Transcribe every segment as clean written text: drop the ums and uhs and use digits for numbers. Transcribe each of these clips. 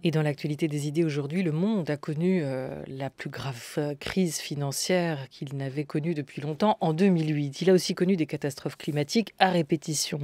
Et dans l'actualité des idées aujourd'hui, le monde a connu la plus grave crise financière qu'il n'avait connue depuis longtemps en 2008. Il a aussi connu des catastrophes climatiques à répétition.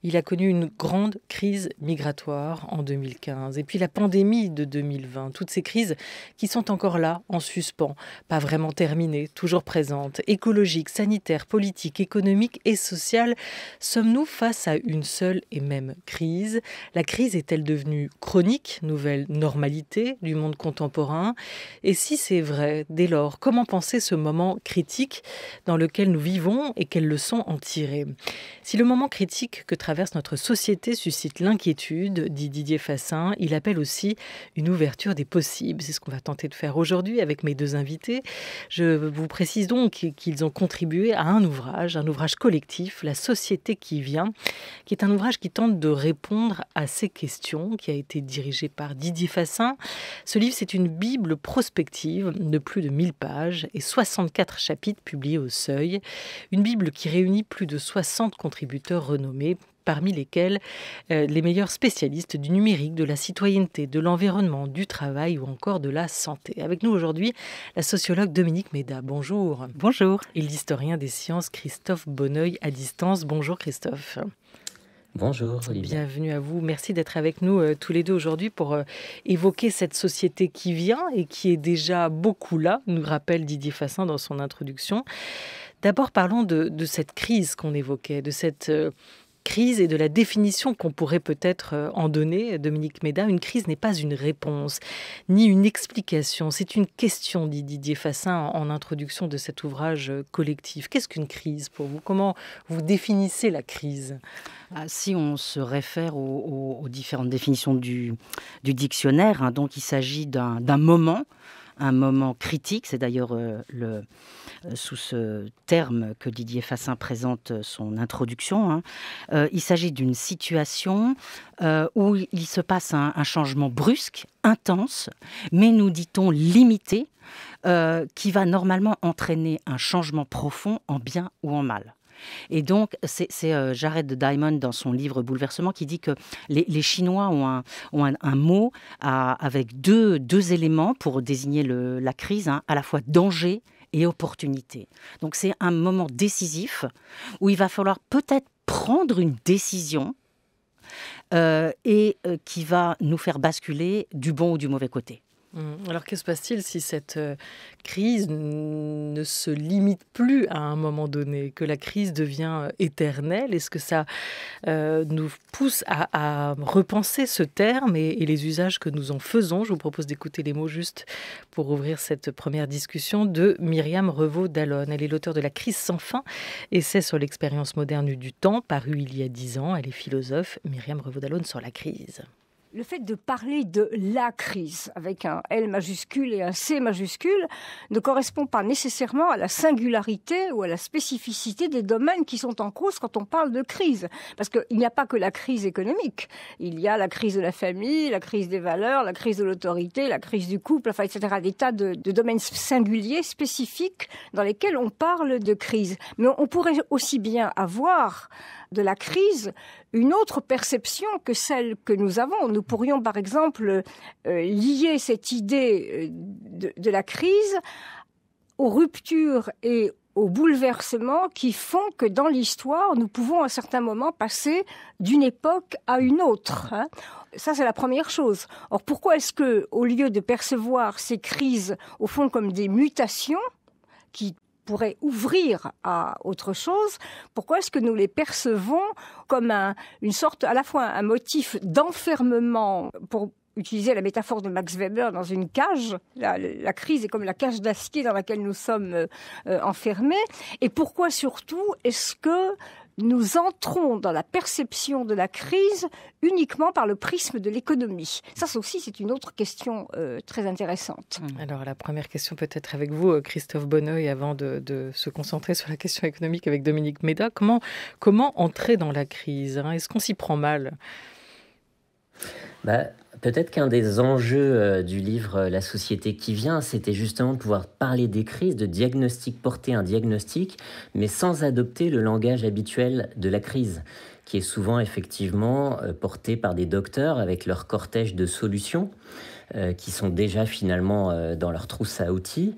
Il a connu une grande crise migratoire en 2015. Et puis la pandémie de 2020. Toutes ces crises qui sont encore là, en suspens, pas vraiment terminées, toujours présentes. Écologiques, sanitaires, politiques, économiques et sociales. Sommes-nous face à une seule et même crise ? La crise est-elle devenue chronique, nouvelle normalité du monde contemporain? Et si c'est vrai, dès lors, comment penser ce moment critique dans lequel nous vivons et quelles leçons en tirer? Si le moment critique que traverse notre société suscite l'inquiétude, dit Didier Fassin, il appelle aussi une ouverture des possibles. C'est ce qu'on va tenter de faire aujourd'hui avec mes deux invités. Je vous précise donc qu'ils ont contribué à un ouvrage collectif, La société qui vient, qui est un ouvrage qui tente de répondre à ces questions, qui a été dirigé par Didier Fassin. Ce livre, c'est une bible prospective de plus de 1000 pages et 64 chapitres publiés au Seuil. Une bible qui réunit plus de 60 contributeurs renommés, parmi lesquels les meilleurs spécialistes du numérique, de la citoyenneté, de l'environnement, du travail ou encore de la santé. Avec nous aujourd'hui, la sociologue Dominique Méda. Bonjour. Bonjour. Et l'historien des sciences Christophe Bonneuil à distance. Bonjour Christophe. Bonjour Olivia. Bienvenue à vous. Merci d'être avec nous tous les deux aujourd'hui pour évoquer cette société qui vient et qui est déjà beaucoup là, nous rappelle Didier Fassin dans son introduction. D'abord, parlons de cette crise qu'on évoquait, de cette crise et de la définition qu'on pourrait peut-être en donner, Dominique Méda. Une crise n'est pas une réponse, ni une explication. C'est une question, dit Didier Fassin en introduction de cet ouvrage collectif. Qu'est-ce qu'une crise pour vous? Comment vous définissez la crise? Si on se réfère aux différentes définitions du dictionnaire, donc il s'agit d'un moment, un moment critique. C'est d'ailleurs sous ce terme que Didier Fassin présente son introduction. Il s'agit d'une situation où il se passe un changement brusque, intense, mais nous dit-on limité, qui va normalement entraîner un changement profond en bien ou en mal. Et donc, c'est Jared Diamond, dans son livre Bouleversement, qui dit que les Chinois ont un mot avec deux éléments pour désigner la crise, à la fois danger et opportunité. Donc, c'est un moment décisif où il va falloir peut-être prendre une décision qui va nous faire basculer du bon ou du mauvais côté. Alors, que se passe-t-il si cette crise ne se limite plus à un moment donné, que la crise devient éternelle? Est-ce que ça nous pousse à repenser ce terme et les usages que nous en faisons? Je vous propose d'écouter les mots juste pour ouvrir cette première discussion de Myriam Revaud-Dallon. Elle est l'auteure de La crise sans fin, essai sur l'expérience moderne du temps, paru il y a 10 ans. Elle est philosophe. Myriam Revaud-Dallon sur la crise. Le fait de parler de la crise, avec un L majuscule et un C majuscule, ne correspond pas nécessairement à la singularité ou à la spécificité des domaines qui sont en cause quand on parle de crise. Parce qu'il n'y a pas que la crise économique. Il y a la crise de la famille, la crise des valeurs, la crise de l'autorité, la crise du couple, etc. Des tas de domaines singuliers, spécifiques, dans lesquels on parle de crise. Mais on pourrait aussi bien avoir de la crise une autre perception que celle que nous avons. Nous pourrions par exemple lier cette idée de la crise aux ruptures et aux bouleversements qui font que dans l'histoire, nous pouvons à certains moments passer d'une époque à une autre. Ça, c'est la première chose. Or, pourquoi est-ce que, au lieu de percevoir ces crises au fond comme des mutations qui pourrait ouvrir à autre chose, pourquoi est-ce que nous les percevons comme une sorte, à la fois un motif d'enfermement, pour utiliser la métaphore de Max Weber, dans une cage? La crise est comme la cage d'acier dans laquelle nous sommes enfermés. Et pourquoi surtout est-ce que nous entrons dans la perception de la crise uniquement par le prisme de l'économie? Ça aussi, c'est une autre question très intéressante. Alors, la première question peut-être avec vous, Christophe Bonneuil, avant de se concentrer sur la question économique avec Dominique Méda. Comment entrer dans la crise? Est-ce qu'on s'y prend mal? Peut-être qu'un des enjeux du livre La société qui vient, c'était justement de pouvoir parler des crises, de porter un diagnostic, mais sans adopter le langage habituel de la crise, qui est souvent effectivement portée par des docteurs avec leur cortège de solutions qui sont déjà finalement dans leur trousse à outils,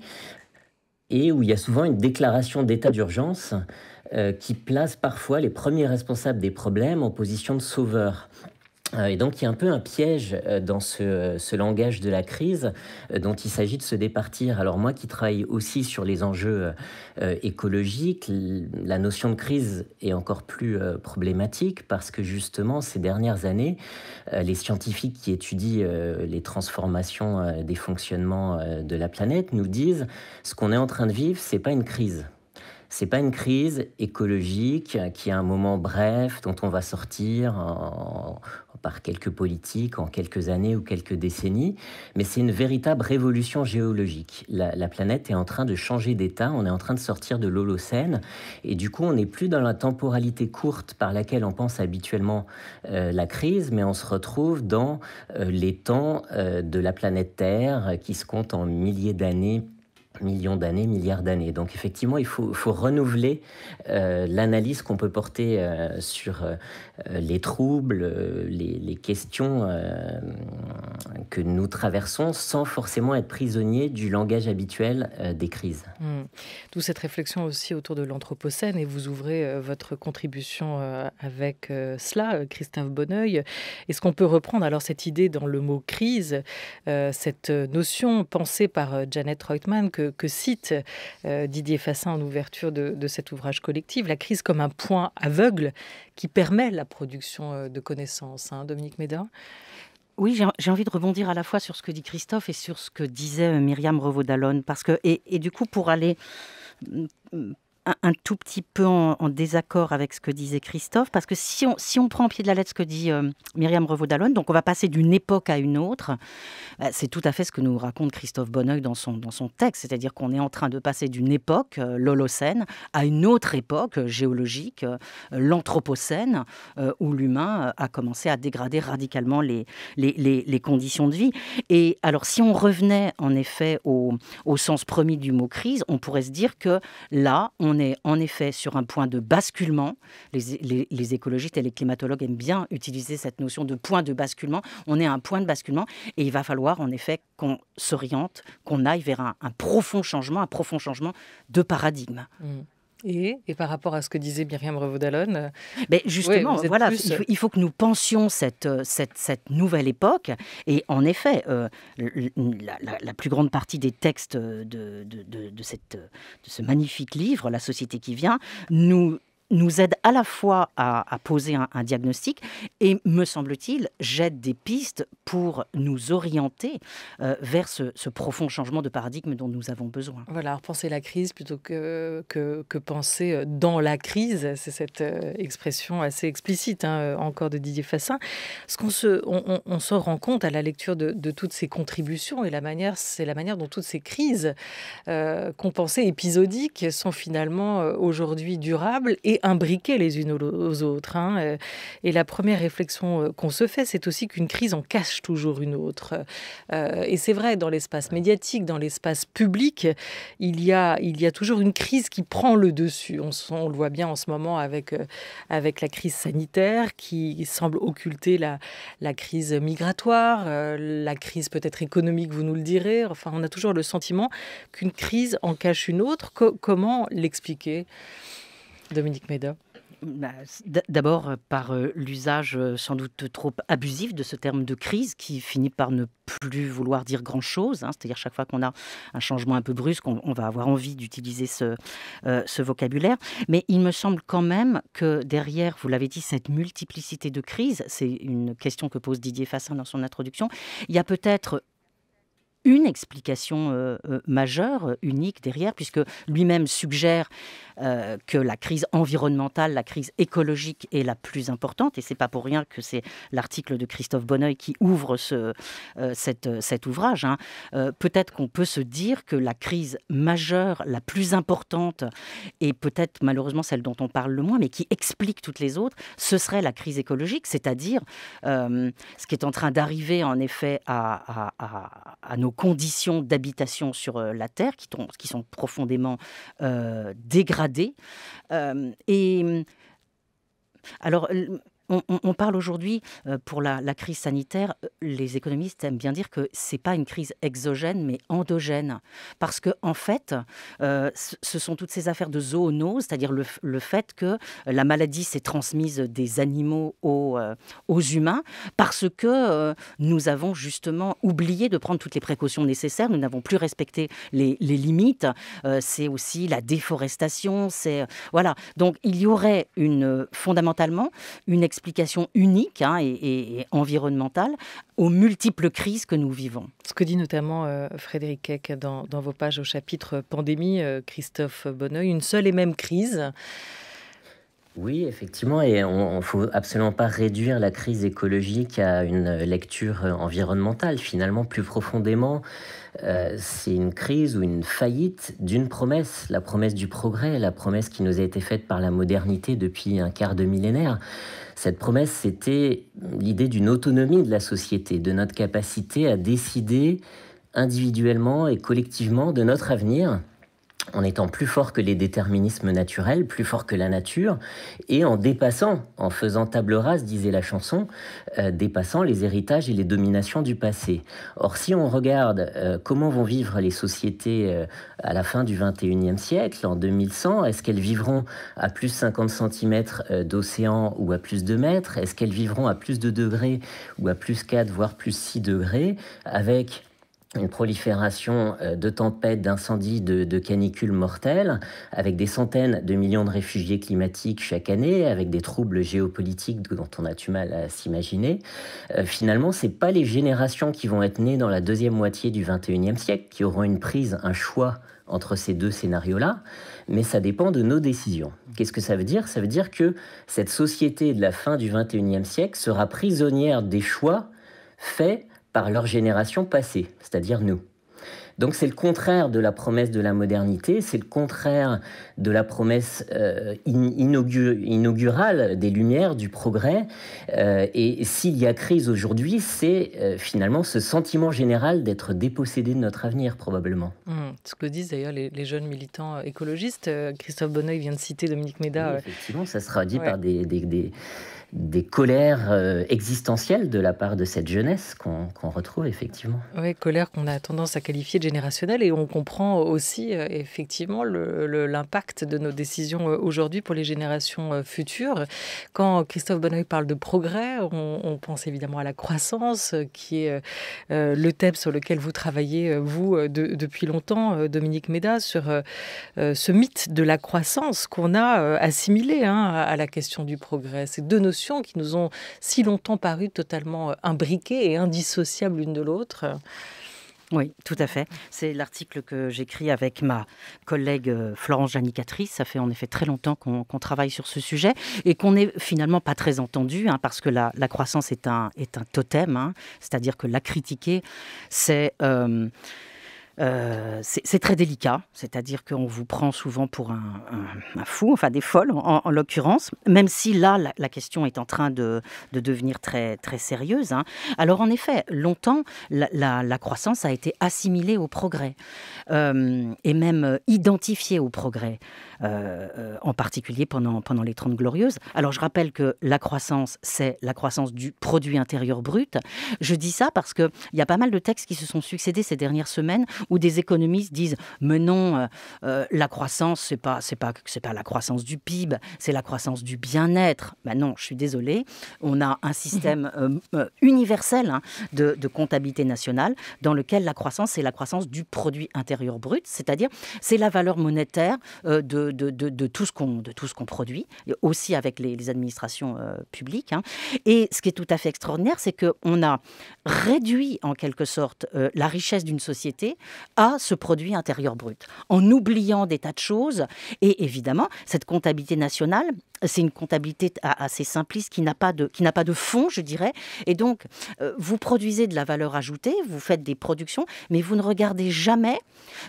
et où il y a souvent une déclaration d'état d'urgence qui place parfois les premiers responsables des problèmes en position de sauveur. Et donc, il y a un peu un piège dans ce langage de la crise dont il s'agit de se départir. Alors moi qui travaille aussi sur les enjeux écologiques, la notion de crise est encore plus problématique parce que justement, ces dernières années, les scientifiques qui étudient les transformations des fonctionnements de la planète nous disent ce qu'on est en train de vivre, c'est pas une crise. C'est pas une crise écologique qui est un moment bref dont on va sortir par quelques politiques en quelques années ou quelques décennies, mais c'est une véritable révolution géologique. La planète est en train de changer d'état, on est en train de sortir de l'Holocène, et du coup on n'est plus dans la temporalité courte par laquelle on pense habituellement la crise, mais on se retrouve dans les temps de la planète Terre qui se comptent en milliers d'années, millions d'années, milliards d'années. Donc effectivement, il faut renouveler l'analyse qu'on peut porter sur les troubles, les questions que nous traversons sans forcément être prisonniers du langage habituel des crises. D'où cette réflexion aussi autour de l'Anthropocène, et vous ouvrez votre contribution avec cela, Christophe Bonneuil. Est-ce qu'on peut reprendre alors cette idée dans le mot crise, cette notion pensée par Janet Reutemann que cite Didier Fassin en ouverture de cet ouvrage collectif, la crise comme un point aveugle qui permet la production de connaissances, Dominique Méda? Oui, j'ai envie de rebondir à la fois sur ce que dit Christophe et sur ce que disait Myriam Revaud-Dallon, parce que, et du coup, pour aller un tout petit peu en désaccord avec ce que disait Christophe, parce que si on prend au pied de la lettre ce que dit Myriam Revaud-Dallon, donc on va passer d'une époque à une autre, c'est tout à fait ce que nous raconte Christophe Bonneuil dans son texte, c'est-à-dire qu'on est en train de passer d'une époque, l'Holocène, à une autre époque géologique, l'Anthropocène, où l'humain a commencé à dégrader radicalement les conditions de vie. Et alors si on revenait en effet au sens premier du mot crise, on pourrait se dire que là, on est en effet sur un point de basculement. Les écologistes et les climatologues aiment bien utiliser cette notion de point de basculement. On est à un point de basculement et il va falloir en effet qu'on s'oriente, qu'on aille vers un profond changement de paradigme. Et par rapport à ce que disait Myriam Revaud-Dallon, justement, voilà, il faut que nous pensions cette nouvelle époque. Et en effet, la plus grande partie des textes de ce magnifique livre, La société qui vient, nous aide à la fois à poser un diagnostic et, me semble-t-il, jette des pistes pour nous orienter vers ce profond changement de paradigme dont nous avons besoin. Voilà, alors penser la crise plutôt que penser dans la crise, c'est cette expression assez explicite encore de Didier Fassin. Ce qu'on se rend compte à la lecture de toutes ces contributions et c'est la manière dont toutes ces crises qu'on pensait épisodiques sont finalement aujourd'hui durables et imbriquées les unes aux autres. Et la première réflexion qu'on se fait, c'est aussi qu'une crise en cache toujours une autre. Et c'est vrai, dans l'espace médiatique, dans l'espace public, il y a toujours une crise qui prend le dessus. On le voit bien en ce moment avec la crise sanitaire qui semble occulter la crise migratoire, la crise peut-être économique, vous nous le direz. Enfin, on a toujours le sentiment qu'une crise en cache une autre. Comment l'expliquer, Dominique Méda? D'abord par l'usage sans doute trop abusif de ce terme de crise qui finit par ne plus vouloir dire grand-chose. C'est-à-dire chaque fois qu'on a un changement un peu brusque, on va avoir envie d'utiliser ce vocabulaire. Mais il me semble quand même que derrière, vous l'avez dit, cette multiplicité de crises, c'est une question que pose Didier Fassin dans son introduction, il y a peut-être une explication majeure, unique derrière, puisque lui-même suggère que la crise environnementale, la crise écologique est la plus importante, et c'est pas pour rien que c'est l'article de Christophe Bonneuil qui ouvre cet ouvrage. Peut-être qu'on peut se dire que la crise majeure, la plus importante, et peut-être malheureusement celle dont on parle le moins, mais qui explique toutes les autres, ce serait la crise écologique, c'est-à-dire ce qui est en train d'arriver en effet à nos conditions d'habitation sur la Terre, qui sont profondément dégradées. Et Alors, on parle aujourd'hui, pour la crise sanitaire, les économistes aiment bien dire que ce n'est pas une crise exogène, mais endogène. Parce qu'en fait, ce sont toutes ces affaires de zoonose, c'est-à-dire le fait que la maladie s'est transmise des animaux aux humains, parce que nous avons justement oublié de prendre toutes les précautions nécessaires, nous n'avons plus respecté les limites, c'est aussi la déforestation, voilà. Donc il y aurait fondamentalement une explication unique et environnementale aux multiples crises que nous vivons. Ce que dit notamment Frédéric Keck dans vos pages au chapitre Pandémie, Christophe Bonneuil, une seule et même crise. Oui, effectivement, et on ne faut absolument pas réduire la crise écologique à une lecture environnementale. Finalement, plus profondément, c'est une crise ou une faillite d'une promesse, la promesse du progrès, la promesse qui nous a été faite par la modernité depuis un quart de millénaire. Cette promesse, c'était l'idée d'une autonomie de la société, de notre capacité à décider individuellement et collectivement de notre avenir, en étant plus fort que les déterminismes naturels, plus fort que la nature, et en dépassant, en faisant table rase, disait la chanson, dépassant les héritages et les dominations du passé. Or, si on regarde comment vont vivre les sociétés à la fin du 21e siècle, en 2100, est-ce qu'elles vivront à plus 50 cm d'océan ou à plus de mètres? Est-ce qu'elles vivront à plus de degrés ou à plus 4, voire plus 6 degrés, avec une prolifération de tempêtes, d'incendies, de canicules mortelles, avec des centaines de millions de réfugiés climatiques chaque année, avec des troubles géopolitiques dont on a du mal à s'imaginer. Finalement, ce n'est pas les générations qui vont être nées dans la deuxième moitié du 21e siècle qui auront une prise, un choix entre ces deux scénarios-là, mais ça dépend de nos décisions. Qu'est-ce que ça veut dire? Ça veut dire que cette société de la fin du 21e siècle sera prisonnière des choix faits par leur génération passée, c'est-à-dire nous. Donc c'est le contraire de la promesse de la modernité, c'est le contraire de la promesse inaugurale des Lumières, du progrès. Et s'il y a crise aujourd'hui, c'est finalement ce sentiment général d'être dépossédé de notre avenir, probablement. Ce que disent d'ailleurs les jeunes militants écologistes. Christophe Bonneuil vient de citer Dominique Méda. Oui, effectivement, ça sera dit par des colères existentielles de la part de cette jeunesse qu'on retrouve effectivement. Oui, colère qu'on a tendance à qualifier de générationnelle, et on comprend aussi effectivement l'impact de nos décisions aujourd'hui pour les générations futures. Quand Christophe Bonneuil parle de progrès, on pense évidemment à la croissance, qui est le thème sur lequel vous travaillez, vous, depuis longtemps, Dominique Méda, sur ce mythe de la croissance qu'on a assimilé à la question du progrès. Ces deux notions qui nous ont si longtemps paru totalement imbriquées et indissociables l'une de l'autre. Oui, tout à fait. C'est l'article que j'écris avec ma collègue Florence Janicatrice. Ça fait en effet très longtemps qu'on travaille sur ce sujet et qu'on n'est finalement pas très entendu, parce que la croissance est un totem, c'est-à-dire que la critiquer, c'est très délicat, c'est-à-dire qu'on vous prend souvent pour un fou, enfin des folles en l'occurrence, même si là, la question est en train de devenir très, très sérieuse. Alors en effet, longtemps, la croissance a été assimilée au progrès et même identifiée au progrès. En particulier pendant les 30 Glorieuses. Alors je rappelle que la croissance, c'est la croissance du produit intérieur brut. Je dis ça parce qu'il y a pas mal de textes qui se sont succédés ces dernières semaines où des économistes disent « mais non, la croissance, c'est pas la croissance du PIB, c'est la croissance du bien-être ». Ben non, je suis désolée, on a un système universel de comptabilité nationale dans lequel la croissance, c'est la croissance du produit intérieur brut, c'est-à-dire c'est la valeur monétaire de tout ce qu'on produit, aussi avec les administrations publiques. Et ce qui est tout à fait extraordinaire, c'est qu'on a réduit en quelque sorte la richesse d'une société à ce produit intérieur brut, en oubliant des tas de choses. Et évidemment, cette comptabilité nationale, c'est une comptabilité assez simpliste qui n'a pas de fond, je dirais. Et donc, vous produisez de la valeur ajoutée, vous faites des productions, mais vous ne regardez jamais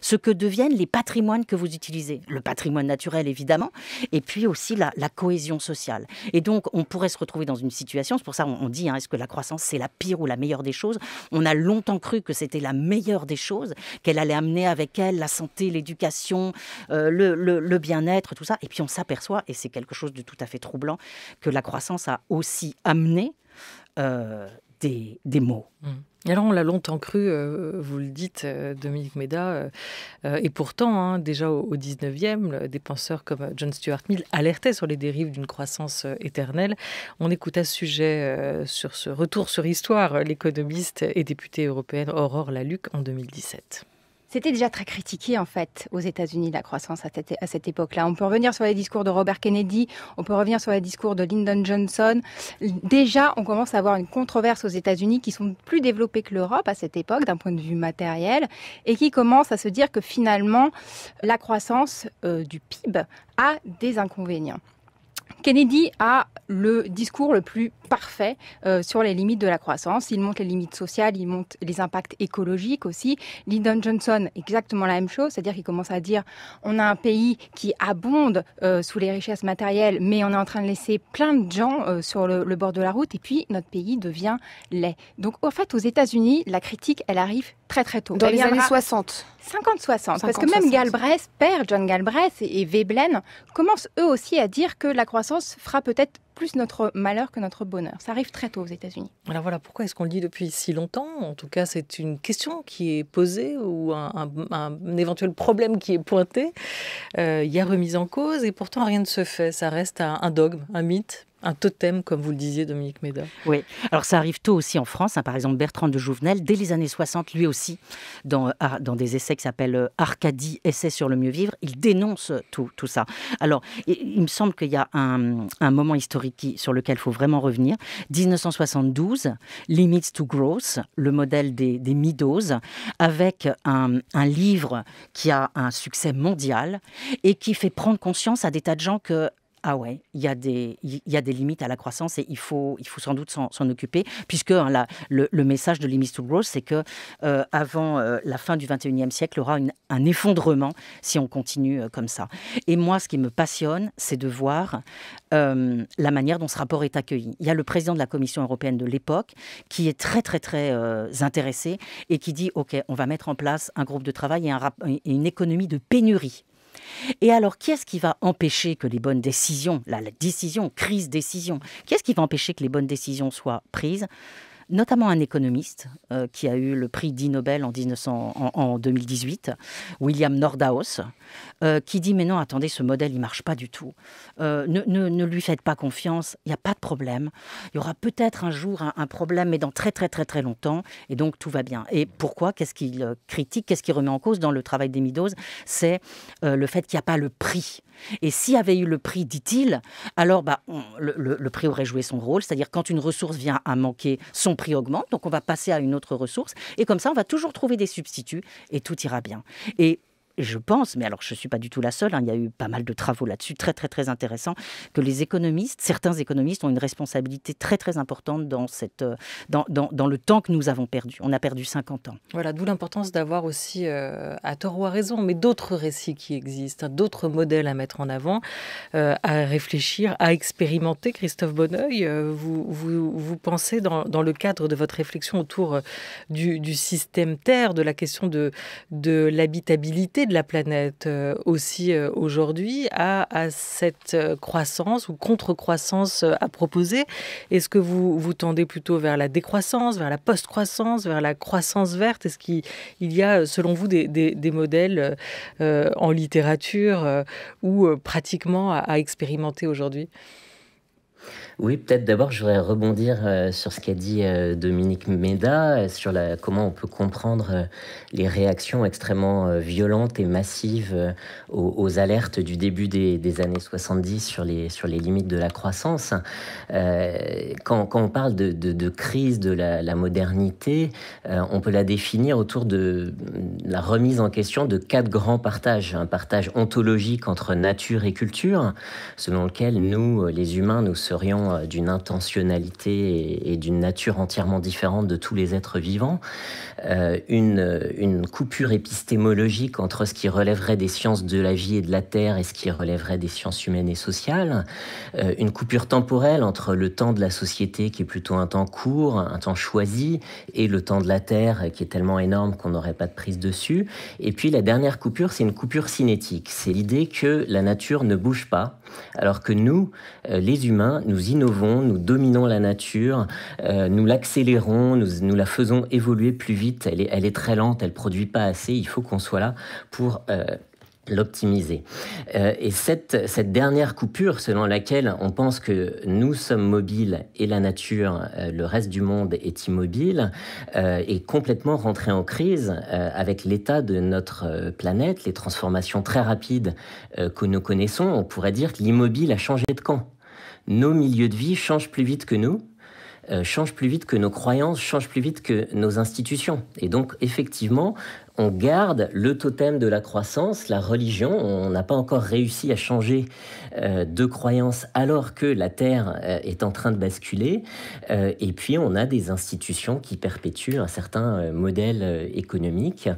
ce que deviennent les patrimoines que vous utilisez. Le patrimoine naturel, évidemment, et puis aussi la cohésion sociale. Et donc, on pourrait se retrouver dans une situation, c'est pour ça qu'on dit, est-ce que la croissance, c'est la pire ou la meilleure des choses? On a longtemps cru que c'était la meilleure des choses. qu'elle allait amener avec elle la santé, l'éducation, le bien-être, tout ça. Et puis on s'aperçoit, et c'est quelque chose de tout à fait troublant, que la croissance a aussi amené des maux. Et alors on l'a longtemps cru, vous le dites, Dominique Méda, et pourtant, déjà au 19e, des penseurs comme John Stuart Mill alertaient sur les dérives d'une croissance éternelle. On écoute à ce sujet, sur ce retour sur histoire, l'économiste et députée européenne Aurore Lalucq en 2017. C'était déjà très critiqué, en fait, aux États-Unis, la croissance à cette époque-là. On peut revenir sur les discours de Robert Kennedy, on peut revenir sur les discours de Lyndon Johnson. Déjà, on commence à avoir une controverse aux États-Unis qui sont plus développées que l'Europe à cette époque, d'un point de vue matériel, et qui commencent à se dire que finalement, la croissance du PIB a des inconvénients. Kennedy a le discours le plus parfait sur les limites de la croissance. Il montre les limites sociales, il montre les impacts écologiques aussi. Lyndon Johnson, exactement la même chose, c'est-à-dire qu'il commence à dire on a un pays qui abonde sous les richesses matérielles, mais on est en train de laisser plein de gens sur le bord de la route, et puis notre pays devient laid. Donc en fait, aux États-Unis, la critique, elle arrive très très tôt. Dans les années 60. 50-60, parce que même Galbraith, John Galbraith et Veblen commencent eux aussi à dire que la croissance fera peut-être plus notre malheur que notre bonheur. Ça arrive très tôt aux États-Unis. Alors voilà, pourquoi est-ce qu'on le dit depuis si longtemps ? En tout cas, c'est une question qui est posée ou un éventuel problème qui est pointé. Il y a remise en cause et pourtant rien ne se fait. Ça reste un dogme, un mythe. Un totem, comme vous le disiez, Dominique Méda. Oui, alors ça arrive tôt aussi en France. Par exemple, Bertrand de Jouvenel, dès les années 60, lui aussi, dans des essais qui s'appellent Arcadie, essais sur le mieux vivre, il dénonce tout ça. Alors, il me semble qu'il y a un moment historique sur lequel il faut vraiment revenir. 1972, Limits to Growth, le modèle des Meadows, avec un livre qui a un succès mondial et qui fait prendre conscience à des tas de gens que ah ouais, il y a des limites à la croissance et il faut sans doute s'en occuper, puisque le message de Limits to Growth, c'est que avant la fin du 21e siècle, il y aura un effondrement si on continue comme ça. Et moi, ce qui me passionne, c'est de voir la manière dont ce rapport est accueilli. Il y a le président de la Commission européenne de l'époque qui est très, très, très intéressé et qui dit « Ok, on va mettre en place un groupe de travail et une économie de pénurie ». Et alors, qui est-ce qui va empêcher que les bonnes décisions, la décision, crise-décision, qui est-ce qui va empêcher que les bonnes décisions soient prises ? Notamment un économiste qui a eu le prix d'I Nobel en 2018, William Nordhaus, qui dit « Mais non, attendez, ce modèle, il ne marche pas du tout. Ne lui faites pas confiance, il n'y a pas de problème. Il y aura peut-être un jour un problème, mais dans très, très, très, très longtemps, et donc tout va bien. » Et pourquoi ? Qu'est-ce qu'il critique ? Qu'est-ce qu'il remet en cause dans le travail des Meadows ? C'est le fait qu'il n'y a pas le prix. Et s'il y avait eu le prix, dit-il, alors le prix aurait joué son rôle, c'est-à-dire quand une ressource vient à manquer, son prix augmente, donc on va passer à une autre ressource, et comme ça on va toujours trouver des substituts, et tout ira bien. Et je pense, mais alors je ne suis pas du tout la seule, il y a eu pas mal de travaux là-dessus, très très très intéressants, que les économistes, certains économistes ont une responsabilité très très importante dans le temps que nous avons perdu. On a perdu 50 ans. Voilà, d'où l'importance d'avoir aussi, à tort ou à raison, mais d'autres récits qui existent, d'autres modèles à mettre en avant, à réfléchir, à expérimenter. Christophe Bonneuil, vous pensez dans le cadre de votre réflexion autour du système Terre, de la question de l'habitabilité de la planète aussi aujourd'hui à cette croissance ou contre-croissance à proposer. Est-ce que vous tendez plutôt vers la décroissance, vers la post-croissance, vers la croissance verte ? Est-ce qu'il y a, selon vous, des modèles en littérature ou pratiquement à expérimenter aujourd'hui ? Oui, peut-être d'abord, je voudrais rebondir sur ce qu'a dit Dominique Méda, sur comment on peut comprendre les réactions extrêmement violentes et massives aux alertes du début des années 70 sur les limites de la croissance. Quand on parle de crise de la modernité, on peut la définir autour de la remise en question de 4 grands partages. Un partage ontologique entre nature et culture, selon lequel nous, les humains, nous serions vraiment d'une intentionnalité et d'une nature entièrement différente de tous les êtres vivants, une coupure épistémologique entre ce qui relèverait des sciences de la vie et de la terre et ce qui relèverait des sciences humaines et sociales, une coupure temporelle entre le temps de la société qui est plutôt un temps court, un temps choisi, et le temps de la terre qui est tellement énorme qu'on n'aurait pas de prise dessus. Et puis la dernière coupure, c'est une coupure cinétique. C'est l'idée que la nature ne bouge pas, alors que nous, les humains, nous innovons, nous dominons la nature, nous l'accélérons, nous la faisons évoluer plus vite. Elle est très lente, elle produit pas assez. Il faut qu'on soit là pour l'optimiser. Et cette dernière coupure, selon laquelle on pense que nous sommes mobiles et la nature, le reste du monde est immobile, est complètement rentrée en crise avec l'état de notre planète, les transformations très rapides que nous connaissons. On pourrait dire que l'immobile a changé de camp. Nos milieux de vie changent plus vite que nous, changent plus vite que nos croyances, changent plus vite que nos institutions. Et donc, effectivement, on garde le totem de la croissance, la religion. On n'a pas encore réussi à changer de croyance alors que la Terre est en train de basculer. Et puis, on a des institutions qui perpétuent un certain modèle économique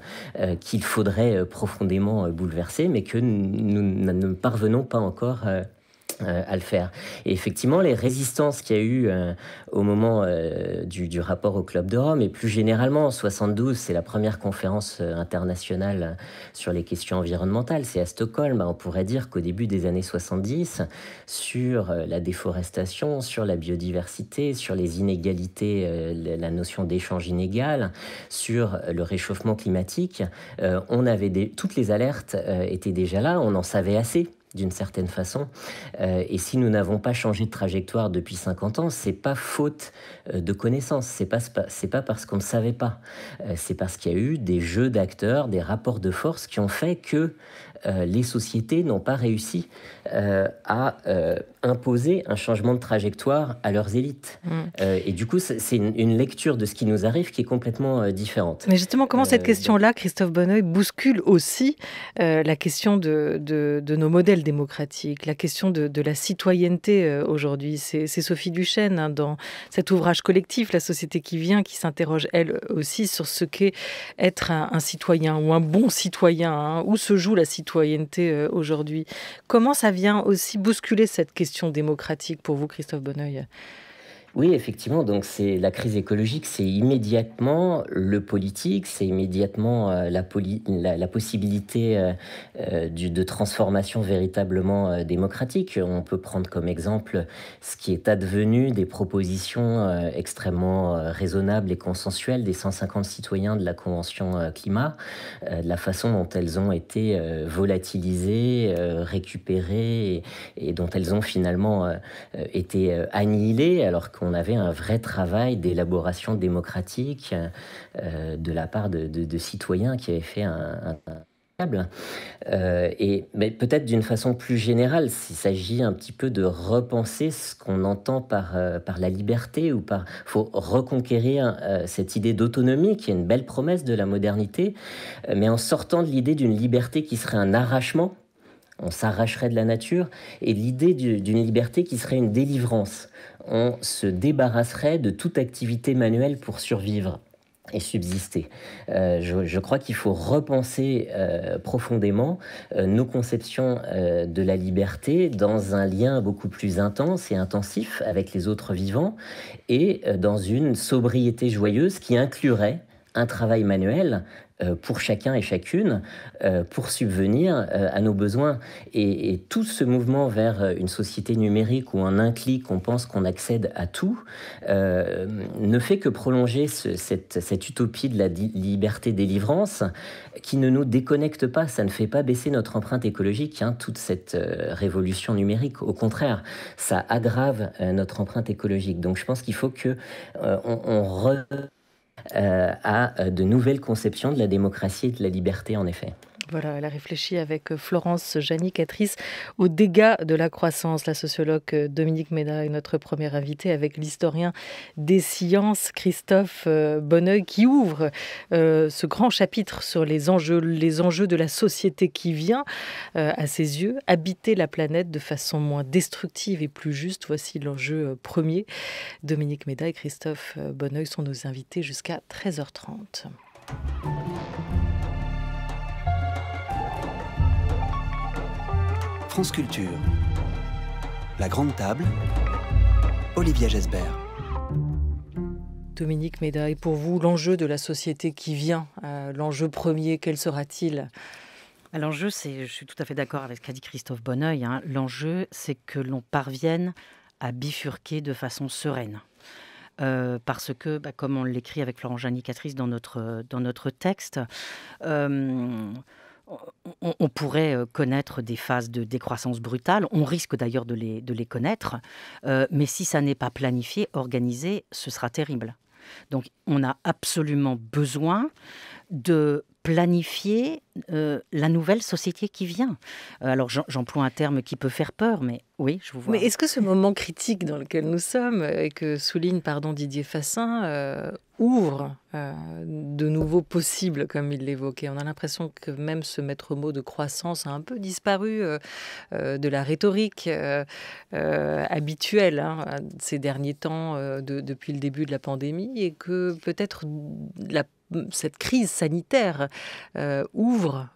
qu'il faudrait profondément bouleverser, mais que nous ne parvenons pas encore à le faire. Et effectivement, les résistances qu'il y a eu au moment du rapport au Club de Rome, et plus généralement en 72, c'est la première conférence internationale sur les questions environnementales, c'est à Stockholm. On pourrait dire qu'au début des années 70, sur la déforestation, sur la biodiversité, sur les inégalités, la notion d'échange inégal, sur le réchauffement climatique, toutes les alertes étaient déjà là, on en savait assez d'une certaine façon. Et si nous n'avons pas changé de trajectoire depuis 50 ans, c'est pas faute de connaissances, c'est pas parce qu'on ne savait pas. C'est parce qu'il y a eu des jeux d'acteurs, des rapports de force qui ont fait que les sociétés n'ont pas réussi à imposer un changement de trajectoire à leurs élites. Et du coup, c'est une lecture de ce qui nous arrive qui est complètement différente. Mais justement, comment cette question-là, Christophe Bonneuil, bouscule aussi la question de nos modèles démocratiques, la question de la citoyenneté aujourd'hui. C'est Sophie Duchesne, dans cet ouvrage collectif, La société qui vient, qui s'interroge elle aussi sur ce qu'est être un citoyen ou un bon citoyen, où se joue la citoyenneté aujourd'hui. Comment ça vient aussi bousculer cette question démocratique pour vous, Christophe Bonneuil ? Oui, effectivement, donc c'est la crise écologique, c'est immédiatement le politique, c'est immédiatement la possibilité de transformation véritablement démocratique. On peut prendre comme exemple ce qui est advenu des propositions extrêmement raisonnables et consensuelles des 150 citoyens de la Convention climat, de la façon dont elles ont été volatilisées, récupérées et dont elles ont finalement été annihilées, alors qu'on avait un vrai travail d'élaboration démocratique de la part de citoyens qui avaient fait mais peut-être d'une façon plus générale, s'il s'agit un petit peu de repenser ce qu'on entend par la liberté, faut reconquérir cette idée d'autonomie qui est une belle promesse de la modernité, mais en sortant de l'idée d'une liberté qui serait un arrachement. On s'arracherait de la nature, et l'idée d'une liberté qui serait une délivrance. On se débarrasserait de toute activité manuelle pour survivre et subsister. Je crois qu'il faut repenser profondément nos conceptions de la liberté dans un lien beaucoup plus intense et intensif avec les autres vivants, et dans une sobriété joyeuse qui inclurait un travail manuel pour chacun et chacune, pour subvenir à nos besoins. Et tout ce mouvement vers une société numérique où en un clic on pense qu'on accède à tout, ne fait que prolonger cette utopie de la liberté-délivrance qui ne nous déconnecte pas. Ça ne fait pas baisser notre empreinte écologique, toute cette révolution numérique. Au contraire, ça aggrave notre empreinte écologique. Donc je pense qu'il faut que à de nouvelles conceptions de la démocratie et de la liberté, en effet. Voilà, elle a réfléchi avec Florence Janicatrice aux dégâts de la croissance. La sociologue Dominique Méda est notre première invitée avec l'historien des sciences Christophe Bonneuil qui ouvre ce grand chapitre sur les enjeux de la société qui vient, à ses yeux, habiter la planète de façon moins destructive et plus juste. Voici l'enjeu premier. Dominique Méda et Christophe Bonneuil sont nos invités jusqu'à 13h30. France Culture. La Grande Table. Olivia Gesbert. Dominique Méda, et pour vous, l'enjeu de la société qui vient, l'enjeu premier, quel sera-t-il ? L'enjeu, je suis tout à fait d'accord avec ce qu'a dit Christophe Bonneuil, hein. L'enjeu, c'est que l'on parvienne à bifurquer de façon sereine. Parce que, comme on l'écrit avec Florence Janicatrice dans notre texte, on pourrait connaître des phases de décroissance brutale. On risque d'ailleurs de les connaître. Mais si ça n'est pas planifié, organisé, ce sera terrible. Donc, on a absolument besoin de planifier la nouvelle société qui vient. Alors, j'emploie un terme qui peut faire peur, mais oui, je vous vois. Mais est-ce que ce moment critique dans lequel nous sommes, et que souligne Didier Fassin, ouvre de nouveaux possibles, comme il l'évoquait ? On a l'impression que même ce maître mot de croissance a un peu disparu de la rhétorique habituelle ces derniers temps, depuis le début de la pandémie, et que peut-être cette crise sanitaire ouvre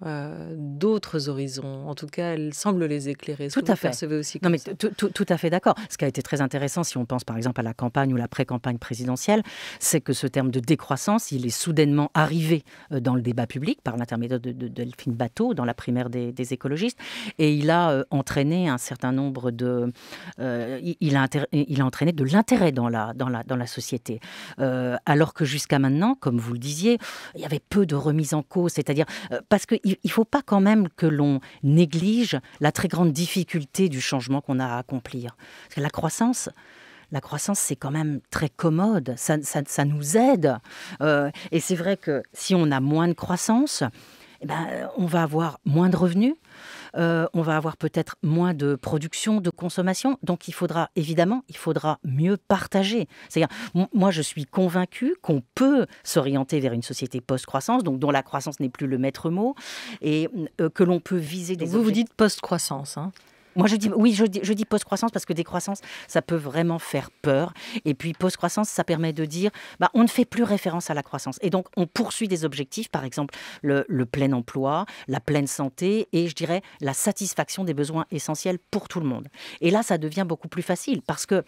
d'autres horizons. En tout cas, elle semble les éclairer. Tout à fait. Percevez aussi non, mais ça. Tout à fait d'accord. Ce qui a été très intéressant, si on pense par exemple à la campagne ou la pré-campagne présidentielle, c'est que ce terme de décroissance, il est soudainement arrivé dans le débat public par l'intermédiaire de Delphine Batho, dans la primaire des écologistes, et il a entraîné un certain nombre de... il a entraîné de l'intérêt dans la société. Alors que jusqu'à maintenant, comme vous le disiez, il y avait peu de remise en cause, c'est-à-dire parce qu'il ne faut pas quand même que l'on néglige la très grande difficulté du changement qu'on a à accomplir. Parce que la croissance, c'est quand même très commode, ça nous aide. Et c'est vrai que si on a moins de croissance, on va avoir moins de revenus, on va avoir peut-être moins de production, de consommation. Donc il faudra mieux partager. C'est-à-dire, moi je suis convaincue qu'on peut s'orienter vers une société post-croissance, donc dont la croissance n'est plus le maître mot, et que l'on peut viser des... Vous dites post-croissance, hein ? Moi, je dis post-croissance parce que décroissance, ça peut vraiment faire peur. Et puis, post-croissance, ça permet de dire, on ne fait plus référence à la croissance. Et donc, on poursuit des objectifs, par exemple, le plein emploi, la pleine santé et, je dirais, la satisfaction des besoins essentiels pour tout le monde. Et là, ça devient beaucoup plus facile parce que,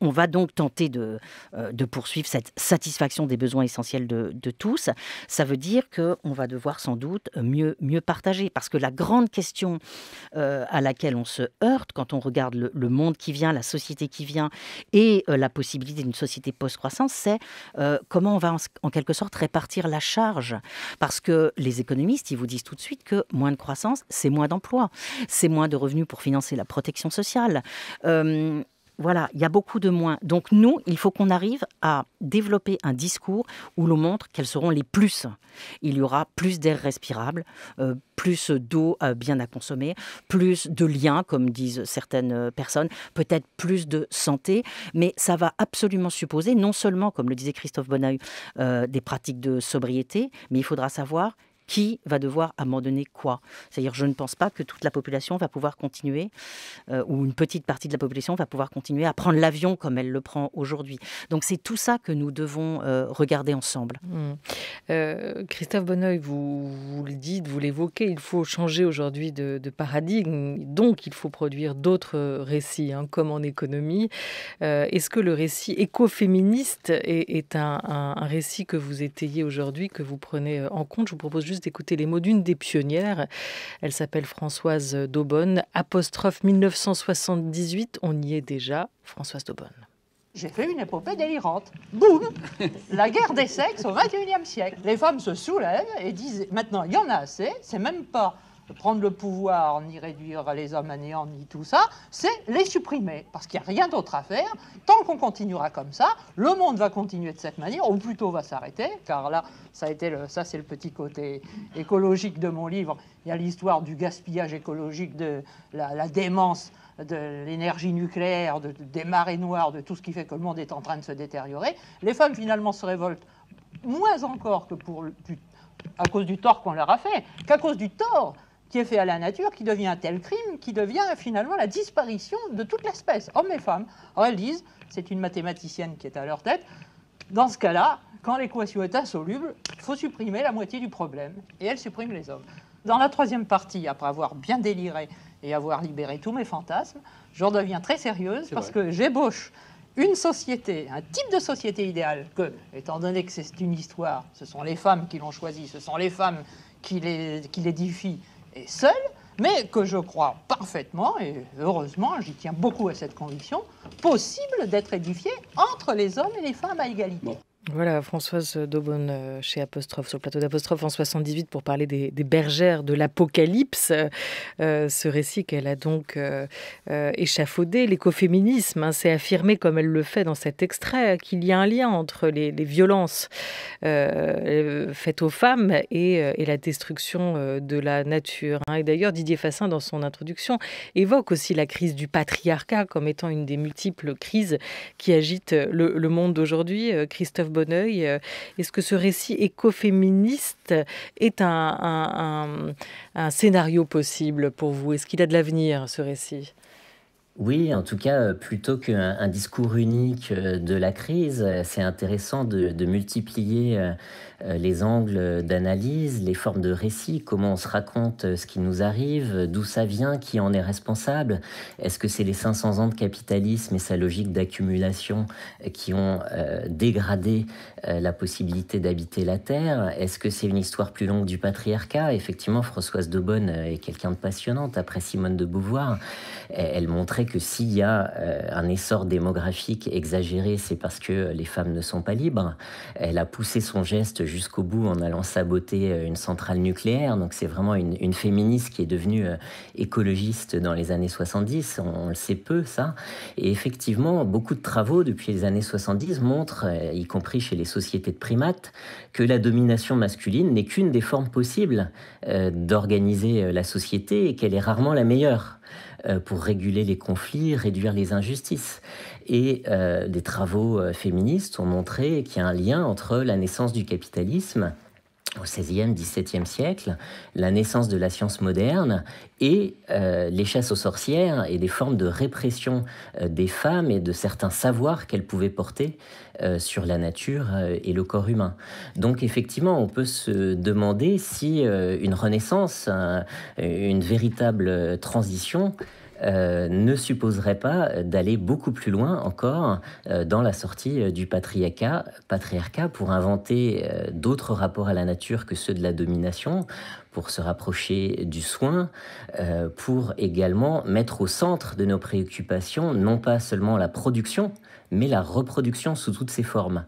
on va donc tenter de poursuivre cette satisfaction des besoins essentiels de tous. Ça veut dire qu'on va devoir sans doute mieux partager. Parce que la grande question à laquelle on se heurte quand on regarde le monde qui vient, la société qui vient et la possibilité d'une société post-croissance, c'est comment on va en quelque sorte répartir la charge. Parce que les économistes, ils vous disent tout de suite que moins de croissance, c'est moins d'emplois, c'est moins de revenus pour financer la protection sociale. Voilà, il y a beaucoup de moins. Donc nous, il faut qu'on arrive à développer un discours où l'on montre quels seront les plus. Il y aura plus d'air respirable, plus d'eau bien à consommer, plus de liens, comme disent certaines personnes, peut-être plus de santé. Mais ça va absolument supposer, non seulement, comme le disait Christophe Bonneuil, des pratiques de sobriété, mais il faudra savoir qui va devoir abandonner quoi. C'est-à-dire, je ne pense pas que toute la population va pouvoir continuer, ou une petite partie de la population va pouvoir continuer à prendre l'avion comme elle le prend aujourd'hui. Donc, c'est tout ça que nous devons regarder ensemble. Christophe Bonneuil, vous le dites, vous l'évoquez, il faut changer aujourd'hui de paradigme, donc il faut produire d'autres récits, comme en économie. Est-ce que le récit écoféministe est un récit que vous étayez aujourd'hui, que vous prenez en compte ? Je vous propose juste d'écouter les mots d'une des pionnières. Elle s'appelle Françoise d'Aubonne, apostrophe 1978, on y est déjà. Françoise d'Aubonne. J'ai fait une épopée délirante. Boum! La guerre des sexes au XXIe siècle. Les femmes se soulèvent et disent, maintenant il y en a assez, c'est même pas prendre le pouvoir, ni réduire les hommes à néant, ni tout ça, c'est les supprimer. Parce qu'il n'y a rien d'autre à faire. Tant qu'on continuera comme ça, le monde va continuer de cette manière, ou plutôt va s'arrêter, car là, ça c'est le petit côté écologique de mon livre. Il y a l'histoire du gaspillage écologique, de la démence de l'énergie nucléaire, des marées noires, de tout ce qui fait que le monde est en train de se détériorer. Les femmes, finalement, se révoltent moins encore que à cause du tort qu'on leur a fait, qu'à cause du tort qui est fait à la nature, qui devient un tel crime, qui devient finalement la disparition de toute l'espèce, hommes et femmes. Alors elles disent, c'est une mathématicienne qui est à leur tête, dans ce cas-là, quand l'équation est insoluble, il faut supprimer la moitié du problème. Et elle supprime les hommes. Dans la troisième partie, après avoir bien déliré et avoir libéré tous mes fantasmes, je redeviens très sérieuse parce que j'ébauche une société, un type de société idéale que, étant donné que c'est une histoire, ce sont les femmes qui l'ont choisi, ce sont les femmes qui l'édifient et seules, mais que je crois parfaitement, et heureusement, j'y tiens beaucoup à cette conviction, possible d'être édifiée entre les hommes et les femmes à égalité. Bon. Voilà, Françoise Daubonne chez Apostrophe, sur le plateau d'Apostrophe en 78 pour parler des bergères de l'Apocalypse. Ce récit qu'elle a donc échafaudé. L'écoféminisme s'est affirmé, comme elle le fait dans cet extrait, qu'il y a un lien entre les violences faites aux femmes et la destruction de la nature. Et d'ailleurs, Didier Fassin, dans son introduction, évoque aussi la crise du patriarcat comme étant une des multiples crises qui agitent le monde d'aujourd'hui. Christophe Bonneuil, est-ce que ce récit écoféministe est un scénario possible pour vous? Est-ce qu'il a de l'avenir, ce récit? Oui, en tout cas, plutôt qu'un discours unique de la crise, c'est intéressant de multiplier les angles d'analyse, les formes de récit, comment on se raconte ce qui nous arrive, d'où ça vient, qui en est responsable. Est-ce que c'est les 500 ans de capitalisme et sa logique d'accumulation qui ont dégradé la possibilité d'habiter la Terre? Est-ce que c'est une histoire plus longue du patriarcat? Effectivement, Françoise Daubonne est quelqu'un de passionnante. Après Simone de Beauvoir, elle montrait que s'il y a un essor démographique exagéré, c'est parce que les femmes ne sont pas libres. Elle a poussé son geste jusqu'au bout en allant saboter une centrale nucléaire. Donc c'est vraiment une féministe qui est devenue écologiste dans les années 70. On le sait peu, ça. Et effectivement, beaucoup de travaux depuis les années 70 montrent, y compris chez les sociétés de primates, que la domination masculine n'est qu'une des formes possibles d'organiser la société et qu'elle est rarement la meilleure pour réguler les conflits, réduire les injustices. Et des travaux féministes ont montré qu'il y a un lien entre la naissance du capitalisme au XVIe, XVIIe siècle, la naissance de la science moderne et les chasses aux sorcières et des formes de répression des femmes et de certains savoirs qu'elles pouvaient porter sur la nature et le corps humain. Donc effectivement, on peut se demander si une renaissance, une véritable transition ne supposerait pas d'aller beaucoup plus loin encore dans la sortie du patriarcat pour inventer d'autres rapports à la nature que ceux de la domination, pour se rapprocher du soin, pour également mettre au centre de nos préoccupations non pas seulement la production, mais la reproduction sous toutes ses formes.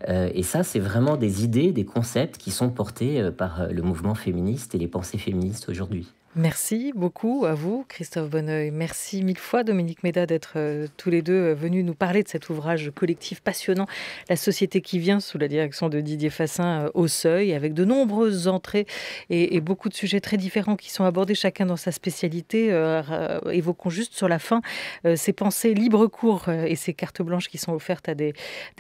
Et ça, c'est vraiment des idées, des concepts qui sont portés par le mouvement féministe et les pensées féministes aujourd'hui. Merci beaucoup à vous, Christophe Bonneuil. Merci mille fois, Dominique Méda, d'être tous les deux venus nous parler de cet ouvrage collectif passionnant, La société qui vient, sous la direction de Didier Fassin au Seuil, avec de nombreuses entrées et beaucoup de sujets très différents qui sont abordés, chacun dans sa spécialité. Évoquons juste sur la fin ces pensées libre cours et ces cartes blanches qui sont offertes à des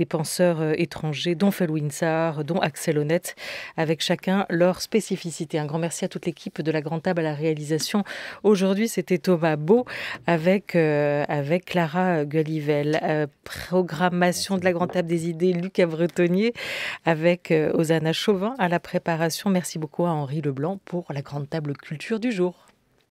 penseurs étrangers, dont Felwinsar, dont Axel Honneth, avec chacun leur spécificité. Un grand merci à toute l'équipe de la Grande Table à la réalisation. Aujourd'hui, c'était Thomas Beau avec Clara Guelivel. Programmation de la Grande Table des Idées, Lucas Bretonnier avec Osana Chauvin à la préparation. Merci beaucoup à Henri Leblanc pour la Grande Table Culture du jour.